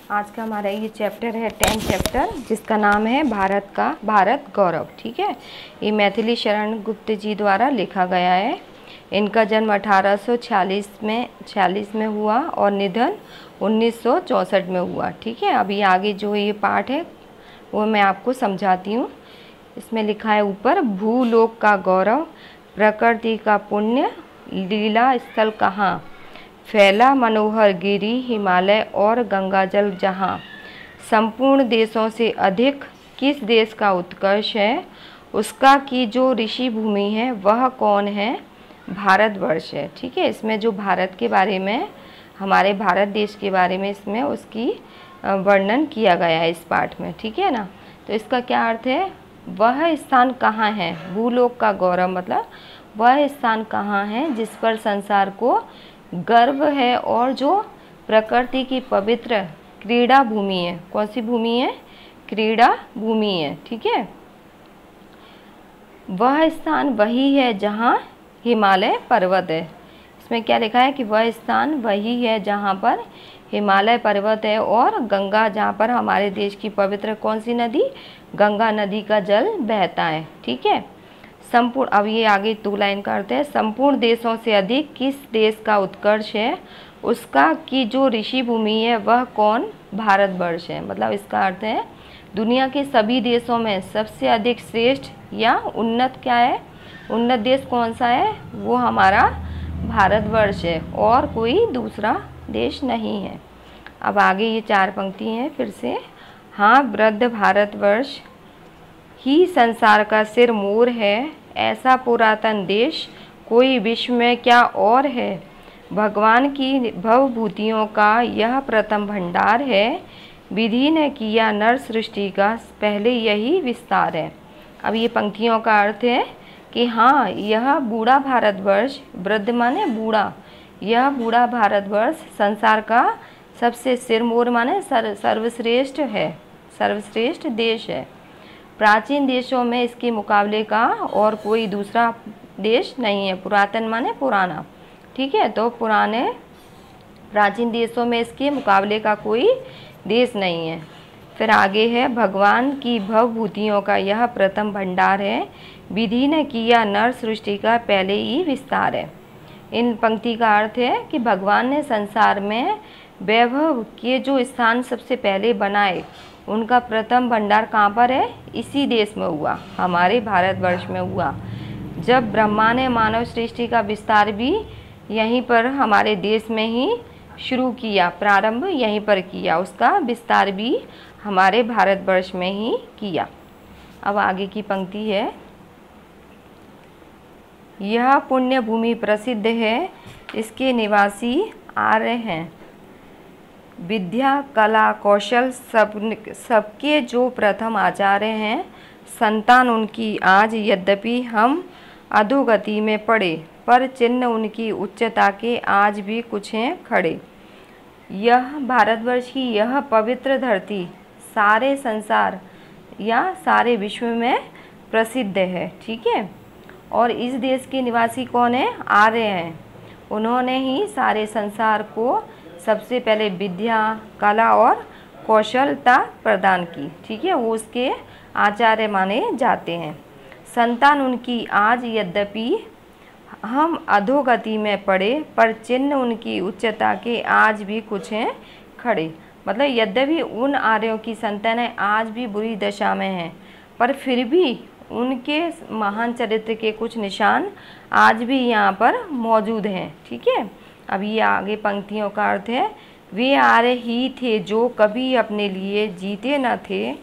आज का हमारा ये चैप्टर है 10 चैप्टर, जिसका नाम है भारत गौरव। ठीक है, ये मैथिली शरण गुप्त जी द्वारा लिखा गया है। इनका जन्म 1846 में हुआ और निधन 1964 में हुआ। ठीक है, अभी आगे जो ये पाठ है वो मैं आपको समझाती हूँ। इसमें लिखा है ऊपर, भूलोक का गौरव, प्रकृति का पुण्य, लीला स्थल कहाँ, फैला मनोहर गिरी हिमालय और गंगाजल जहाँ, संपूर्ण देशों से अधिक किस देश का उत्कर्ष है, उसका की जो ऋषि भूमि है वह कौन है, भारतवर्ष है। ठीक है, इसमें जो भारत के बारे में, हमारे भारत देश के बारे में इसमें उसकी वर्णन किया गया है इस पाठ में। ठीक है ना, तो इसका क्या अर्थ है, वह स्थान कहाँ है, भूलोक का गौरव मतलब वह स्थान कहाँ है जिस पर संसार को गर्व है और जो प्रकृति की पवित्र क्रीड़ा भूमि है। कौन सी भूमि है, क्रीड़ा भूमि है। ठीक है, वह स्थान वही है जहाँ हिमालय पर्वत है। इसमें क्या लिखा है कि वह स्थान वही है जहाँ पर हिमालय पर्वत है और गंगा, जहाँ पर हमारे देश की पवित्र कौन सी नदी, गंगा नदी का जल बहता है। ठीक है, संपूर्ण, अब ये आगे 2 लाइन का अर्थ है, संपूर्ण देशों से अधिक किस देश का उत्कर्ष है, उसका की जो ऋषि भूमि है वह कौन, भारतवर्ष है। मतलब इसका अर्थ है दुनिया के सभी देशों में सबसे अधिक श्रेष्ठ या उन्नत क्या है, उन्नत देश कौन सा है, वो हमारा भारतवर्ष है और कोई दूसरा देश नहीं है। अब आगे ये 4 पंक्ति हैं फिर से। हाँ, वृद्ध भारतवर्ष ही संसार का सिर मोर है, ऐसा पुरातन देश कोई विश्व में क्या और है, भगवान की भवभूतियों का यह प्रथम भंडार है, विधि ने किया नर सृष्टि का पहले यही विस्तार है। अब ये पंक्तियों का अर्थ है कि हाँ, यह बूढ़ा भारतवर्ष, वृद्ध माने बूढ़ा, यह बूढ़ा भारतवर्ष संसार का सबसे सिरमौर माने सर्वश्रेष्ठ है, सर्वश्रेष्ठ देश है। प्राचीन देशों में इसके मुकाबले का और कोई दूसरा देश नहीं है। पुरातन माने पुराना। ठीक है, तो पुराने प्राचीन देशों में इसके मुकाबले का कोई देश नहीं है। फिर आगे है, भगवान की भवभूतियों का यह प्रथम भंडार है, विधि ने किया नर सृष्टि का पहले ही विस्तार है। इन पंक्ति का अर्थ है कि भगवान ने संसार में वैभव के जो स्थान सबसे पहले बनाए, उनका प्रथम भंडार कहाँ पर है, इसी देश में हुआ, हमारे भारतवर्ष में हुआ। जब ब्रह्मा ने मानव सृष्टि का विस्तार भी यहीं पर हमारे देश में ही शुरू किया, प्रारंभ यहीं पर किया, उसका विस्तार भी हमारे भारतवर्ष में ही किया। अब आगे की पंक्ति है, यह पुण्य भूमि प्रसिद्ध है, इसके निवासी आर्य हैं, विद्या कला कौशल सबके जो प्रथम आचार्य हैं, संतान उनकी आज यद्यपि हम अधोगति में पड़े, पर चिन्ह उनकी उच्चता के आज भी कुछ हैं खड़े। यह भारतवर्ष की यह पवित्र धरती सारे संसार या सारे विश्व में प्रसिद्ध है। ठीक है, और इस देश के निवासी कौन है, आर्य हैं। उन्होंने ही सारे संसार को सबसे पहले विद्या कला और कौशलता प्रदान की। ठीक है, वो उसके आचार्य माने जाते हैं। संतान उनकी आज यद्यपि हम अधोगति में पड़े, पर चिन्ह उनकी उच्चता के आज भी कुछ हैं खड़े। मतलब यद्यपि उन आर्यों की संतानें आज भी बुरी दशा में हैं, पर फिर भी उनके महान चरित्र के कुछ निशान आज भी यहाँ पर मौजूद हैं। ठीक है, अब ये आगे पंक्तियों का अर्थ है, वे आर्य ही थे जो कभी अपने लिए जीते न थे,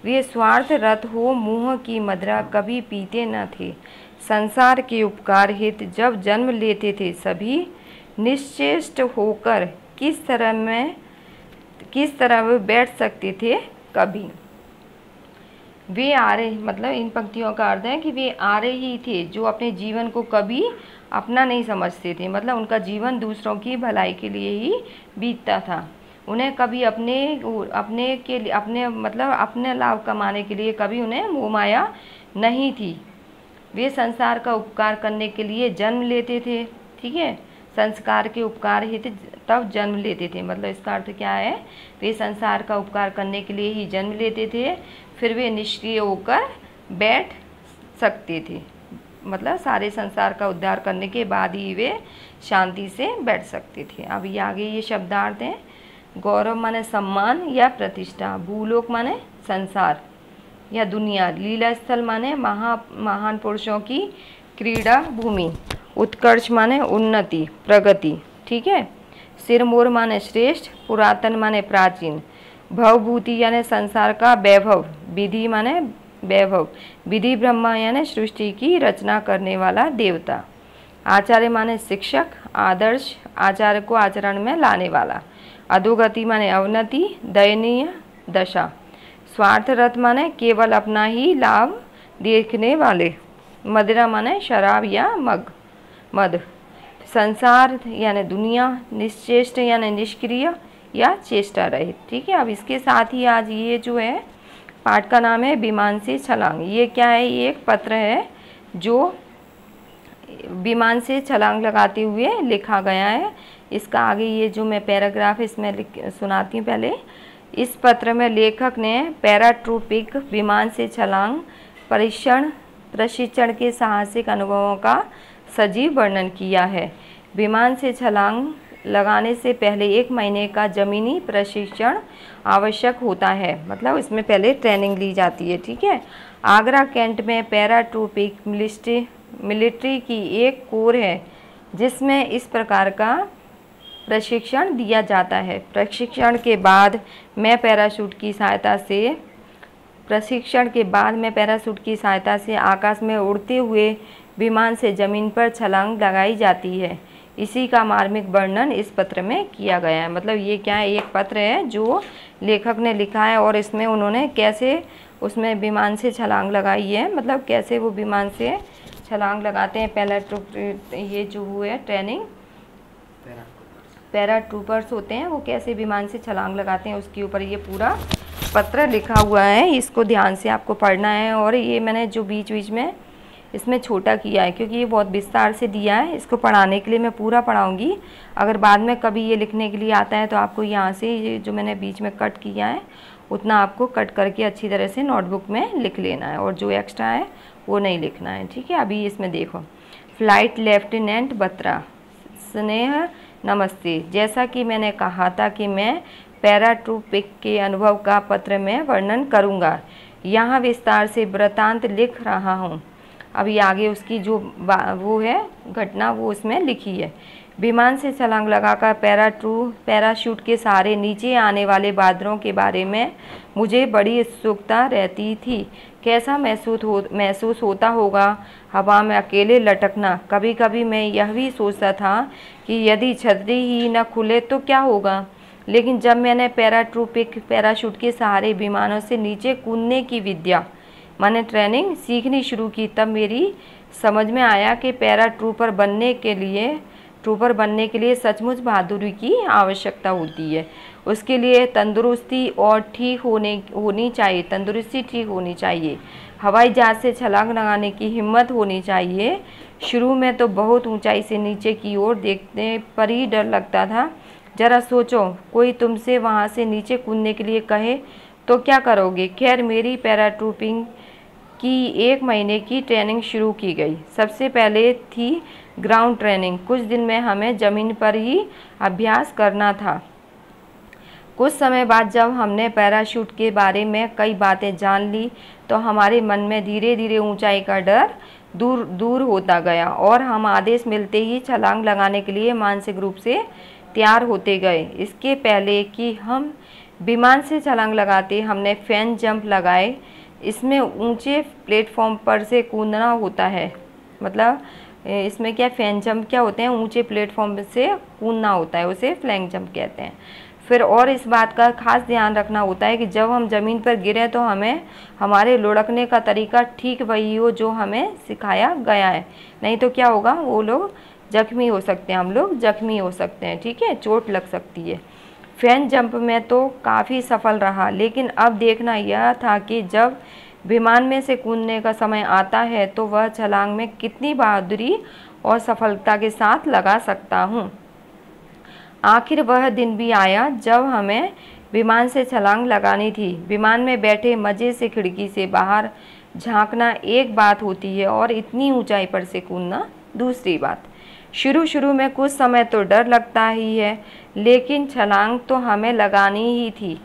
वे स्वार्थ रत हो मुँह की मदिरा कभी पीते न थे, संसार के उपकार हित जब जन्म लेते थे सभी, निश्चेष्ट होकर किस तरह वे बैठ सकते थे कभी। वे आर्य, मतलब इन पंक्तियों का अर्थ है कि वे आर्य ही थे जो अपने जीवन को कभी अपना नहीं समझते थे। मतलब उनका जीवन दूसरों की भलाई के लिए ही बीतता था। उन्हें कभी अपने लाभ कमाने के लिए कभी उन्हें मोह माया नहीं थी। वे संसार का उपकार करने के लिए जन्म लेते थे। ठीक है, संस्कार के उपकार हित तब जन्म लेते थे। मतलब इसका अर्थ क्या है, वे संसार का उपकार करने के लिए ही जन्म लेते थे, फिर वे निष्क्रिय होकर बैठ सकते थे। मतलब सारे संसार का उद्धार करने के बाद ही वे शांति से बैठ सकते थे। अब ये आगे ये शब्दार्थ हैं। गौरव माने सम्मान या प्रतिष्ठा, भूलोक माने संसार या दुनिया, लीला स्थल माने महान पुरुषों की क्रीड़ा भूमि, उत्कर्ष माने उन्नति प्रगति, ठीक है। सिरमौर माने श्रेष्ठ, पुरातन माने प्राचीन, भवभूति यानी संसार का वैभव, विधि माने वैभव, विधि ब्रह्मा यानी सृष्टि की रचना करने वाला देवता, आचार्य माने शिक्षक, आदर्श आचार्य को आचरण में लाने वाला, अधोगति माने अवनति दयनीय दशा, स्वार्थरत माने केवल अपना ही लाभ देखने वाले, मदिरा माने शराब या मद, संसार यानी दुनिया, निश्चेष्ट यानी निष्क्रिय या चेष्टा रहित, ठीक है। अब इसके साथ ही आज ये जो है पाठ का नाम है विमान से छलांग। ये क्या है, ये एक पत्र है जो विमान से छलांग लगाते हुए लिखा गया है। इसका आगे ये जो मैं पैराग्राफ इसमें सुनाती हूँ पहले। इस पत्र में लेखक ने पैराट्रूपिक विमान से छलांग प्रशिक्षण के साहसिक अनुभवों का सजीव वर्णन किया है। विमान से छलांग लगाने से पहले 1 महीने का ज़मीनी प्रशिक्षण आवश्यक होता है। मतलब इसमें पहले ट्रेनिंग ली जाती है, ठीक है। आगरा कैंट में पैराट्रूपिक मिलिट्री की एक कोर है जिसमें इस प्रकार का प्रशिक्षण दिया जाता है। प्रशिक्षण के बाद मैं पैराशूट की सहायता से आकाश में उड़ते हुए विमान से ज़मीन पर छलांग लगाई जाती है। इसी का मार्मिक वर्णन इस पत्र में किया गया है। मतलब ये क्या है, एक पत्र है जो लेखक ने लिखा है और इसमें उन्होंने कैसे उसमें विमान से छलांग लगाई है, मतलब कैसे वो विमान से छलांग लगाते हैं। ये जो हुए ट्रेनिंग पैराट्रूपर्स होते हैं वो कैसे विमान से छलांग लगाते हैं, उसके ऊपर ये पूरा पत्र लिखा हुआ है। इसको ध्यान से आपको पढ़ना है। और ये मैंने जो बीच बीच में इसमें छोटा किया है क्योंकि ये बहुत विस्तार से दिया है। इसको पढ़ाने के लिए मैं पूरा पढ़ाऊँगी। अगर बाद में कभी ये लिखने के लिए आता है तो आपको यहाँ से ये जो मैंने बीच में कट किया है उतना आपको कट करके अच्छी तरह से नोटबुक में लिख लेना है और जो एक्स्ट्रा है वो नहीं लिखना है, ठीक है। अभी इसमें देखो, फ्लाइट लेफ्टिनेंट बत्रा, स्नेह नमस्ते। जैसा कि मैंने कहा था कि मैं पैराट्रूपिक के अनुभव का पत्र में वर्णन करूँगा, यहाँ विस्तार से वृत्तांत लिख रहा हूँ। अभी आगे उसकी जो वो है घटना वो उसमें लिखी है। विमान से छलांग लगाकर पैराशूट के सहारे नीचे आने वाले बादलों के बारे में मुझे बड़ी उत्सुकता रहती थी। कैसा महसूस होता होगा हवा में अकेले लटकना। कभी कभी मैं यह भी सोचता था कि यदि छतरी ही न खुले तो क्या होगा। लेकिन जब मैंने पैराशूट के सहारे विमानों से नीचे कूदने की विद्या माने ट्रेनिंग सीखनी शुरू की, तब मेरी समझ में आया कि ट्रूपर बनने के लिए सचमुच बहादुरी की आवश्यकता होती है। उसके लिए तंदुरुस्ती ठीक होनी चाहिए। हवाई जहाज़ से छलांग लगाने की हिम्मत होनी चाहिए। शुरू में तो बहुत ऊंचाई से नीचे की ओर देखने पर ही डर लगता था। ज़रा सोचो, कोई तुमसे वहां से नीचे कूदने के लिए कहे तो क्या करोगे। खैर, मेरी पैराट्रूपिंग की 1 महीने की ट्रेनिंग शुरू की गई। सबसे पहले थी ग्राउंड ट्रेनिंग। कुछ दिन में हमें ज़मीन पर ही अभ्यास करना था। कुछ समय बाद जब हमने पैराशूट के बारे में कई बातें जान ली तो हमारे मन में धीरे धीरे ऊंचाई का डर दूर होता गया और हम आदेश मिलते ही छलांग लगाने के लिए मानसिक रूप से तैयार होते गए। इसके पहले कि हम विमान से छलांग लगाते हमने फैन जंप लगाए। इसमें ऊंचे प्लेटफॉर्म पर से कूदना होता है। मतलब इसमें क्या फैन जंप क्या होते हैं, ऊंचे प्लेटफॉर्म से कूदना होता है, उसे फ्लैंग जंप कहते हैं। फिर और इस बात का खास ध्यान रखना होता है कि जब हम ज़मीन पर गिरें तो हमें हमारे लुढ़कने का तरीका ठीक वही हो जो हमें सिखाया गया है, नहीं तो क्या होगा, वो लोग जख्मी हो सकते हैं, हम लोग जख्मी हो सकते हैं, ठीक है, चोट लग सकती है। फैन जंप में तो काफ़ी सफल रहा, लेकिन अब देखना यह था कि जब विमान में से कूदने का समय आता है तो वह छलांग में कितनी बहादुरी और सफलता के साथ लगा सकता हूँ। आखिर वह दिन भी आया जब हमें विमान से छलांग लगानी थी। विमान में बैठे मज़े से खिड़की से बाहर झांकना एक बात होती है और इतनी ऊंचाई पर से कूदना दूसरी बात। शुरू में कुछ समय तो डर लगता ही है, लेकिन छलांग तो हमें लगानी ही थी।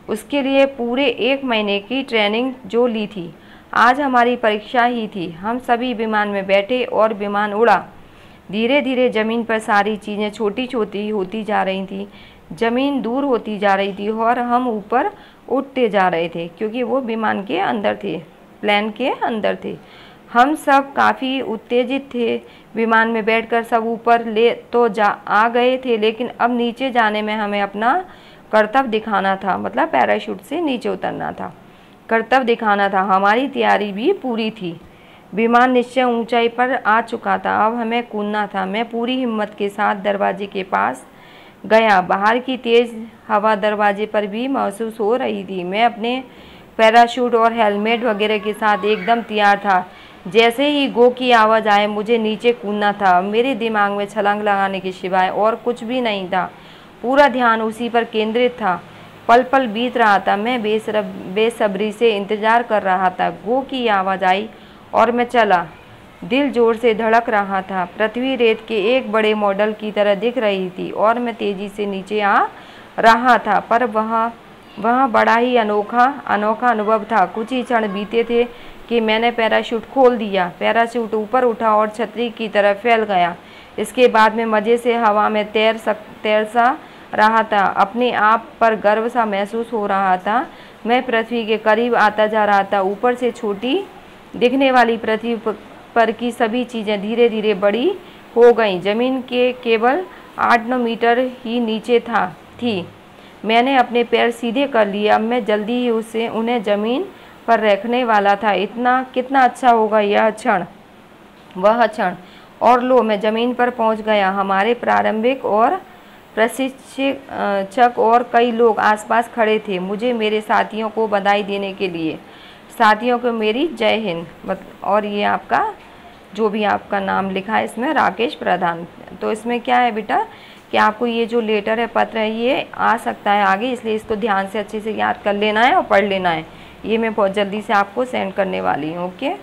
उसके लिए पूरे 1 महीने की ट्रेनिंग जो ली थी, आज हमारी परीक्षा ही थी। हम सभी विमान में बैठे और विमान उड़ा। धीरे धीरे ज़मीन पर सारी चीज़ें छोटी छोटी होती जा रही थी। ज़मीन दूर होती जा रही थी और हम ऊपर उठते जा रहे थे, क्योंकि वो विमान के अंदर थे, प्लेन के अंदर थे। हम सब काफ़ी उत्तेजित थे। विमान में बैठकर सब ऊपर ले तो आ गए थे, लेकिन अब नीचे जाने में हमें अपना कर्तव्य दिखाना था, मतलब पैराशूट से नीचे उतरना था, कर्तव्य दिखाना था। हमारी तैयारी भी पूरी थी। विमान निश्चय ऊंचाई पर आ चुका था, अब हमें कूदना था। मैं पूरी हिम्मत के साथ दरवाजे के पास गया। बाहर की तेज़ हवा दरवाजे पर भी महसूस हो रही थी। मैं अपने पैराशूट और हेलमेट वगैरह के साथ एकदम तैयार था। जैसे ही गो की आवाज़ आए, मुझे नीचे कूदना था। मेरे दिमाग में छलांग लगाने के सिवाय और कुछ भी नहीं था। पूरा ध्यान उसी पर केंद्रित था। पल पल बीत रहा था। मैं बेसब्री से इंतज़ार कर रहा था। गो की आवाज़ आई और मैं चला। दिल जोर से धड़क रहा था। पृथ्वी रेत के एक बड़े मॉडल की तरह दिख रही थी और मैं तेज़ी से नीचे आ रहा था, पर वह बड़ा ही अनोखा अनुभव था। कुछ ही क्षण बीते थे कि मैंने पैराशूट खोल दिया। पैराशूट ऊपर उठा और छतरी की तरह फैल गया। इसके बाद मैं मज़े से हवा में तैर सा रहा था। अपने आप पर गर्व सा महसूस हो रहा था। मैं पृथ्वी के करीब आता जा रहा था। ऊपर से छोटी दिखने वाली पृथ्वी पर की सभी चीज़ें धीरे धीरे बड़ी हो गईं। ज़मीन के केवल 8-9 मीटर ही नीचे थी। मैंने अपने पैर सीधे कर लिए। अब मैं जल्दी ही उन्हें ज़मीन पर रखने वाला था। कितना अच्छा होगा यह क्षण, वह क्षण। और लो, मैं ज़मीन पर पहुंच गया। हमारे प्रारंभिक और प्रशिक्षक और कई लोग आसपास खड़े थे, मुझे मेरे साथियों को बधाई देने के लिए। साथियों को मेरी जय हिंद। और ये आपका जो भी आपका नाम लिखा है इसमें राकेश प्रधान। तो इसमें क्या है बेटा कि आपको ये जो लेटर है, पत्र है, ये आ सकता है आगे, इसलिए इसको ध्यान से अच्छे से याद कर लेना है और पढ़ लेना है। ये मैं बहुत जल्दी से आपको सेंड करने वाली हूँ। ओके।